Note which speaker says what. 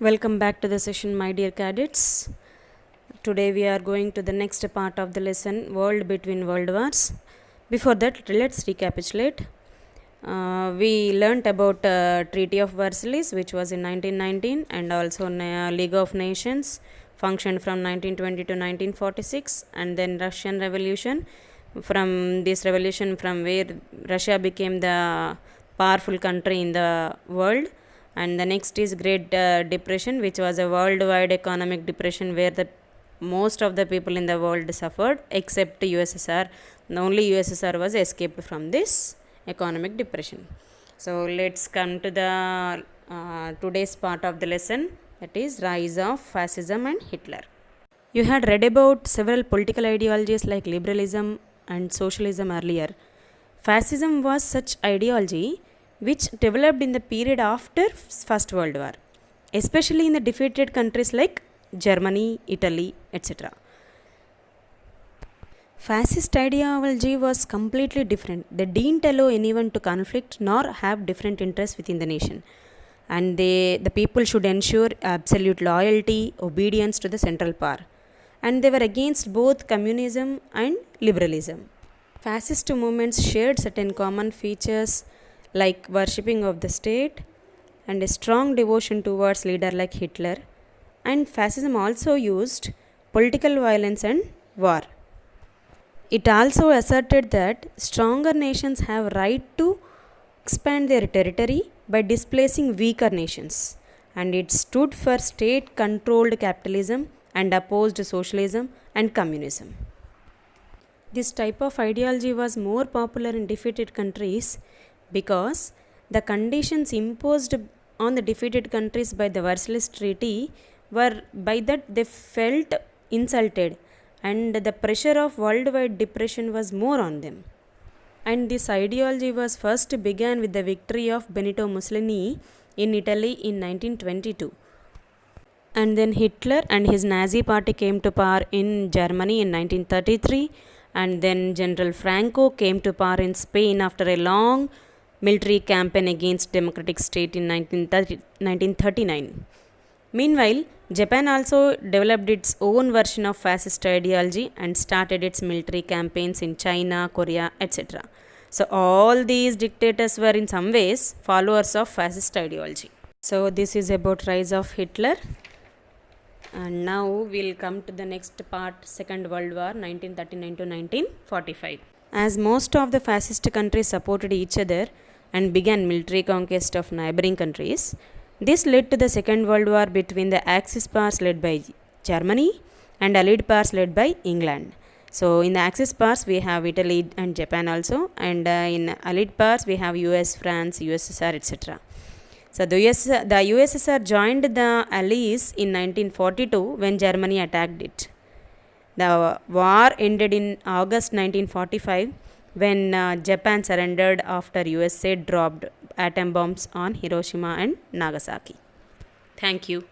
Speaker 1: Welcome back to the session, my dear cadets. Today we are going to the next part of the lesson, World Between World Wars. Before that, let's recapitulate. We learnt about Treaty of Versailles, which was in 1919, and also League of Nations, functioned from 1920 to 1946, and then Russian Revolution. From this revolution, from where Russia became the powerful country in the world. And the next is Great Depression, which was a worldwide economic depression where the most of the people in the world suffered except USSR. Only USSR was escaped from this economic depression. So let's come to the today's part of the lesson, that is rise of fascism and Hitler. You had read about several political ideologies like liberalism and socialism earlier. Fascism was such ideology which developed in the period after First World War, especially in the defeated countries like Germany, Italy, etc. Fascist ideology was completely different. They didn't allow anyone to conflict nor have different interests within the nation. And the people should ensure absolute loyalty, obedience to the central power. And they were against both communism and liberalism. Fascist movements shared certain common features like worshipping of the state and a strong devotion towards leader like Hitler. And fascism also used political violence and war. It also asserted that stronger nations have right to expand their territory by displacing weaker nations. And it stood for state controlled capitalism and opposed socialism and communism. This type of ideology was more popular in defeated countries because the conditions imposed on the defeated countries by the Versailles Treaty were by that they felt insulted, and the pressure of worldwide depression was more on them. And this ideology was first began with the victory of Benito Mussolini in Italy in 1922. And then Hitler and his Nazi party came to power in Germany in 1933, and then General Franco came to power in Spain after a long military campaign against democratic state in 1939. Meanwhile, Japan also developed its own version of fascist ideology and started its military campaigns in China, Korea, etc. So all these dictators were in some ways followers of fascist ideology. So this is about rise of Hitler. And now we'll come to the next part, Second World War, 1939 to 1945. As most of the fascist countries supported each other and began military conquest of neighboring countries, this led to the Second World War between the Axis powers led by Germany and Allied powers led by England. So in the Axis powers we have Italy and Japan also, and in Allied powers we have US, France, USSR, etc. So the USSR joined the Allies in 1942 when Germany attacked it. The war ended in August 1945 when Japan surrendered after USA dropped atom bombs on Hiroshima and Nagasaki. Thank you.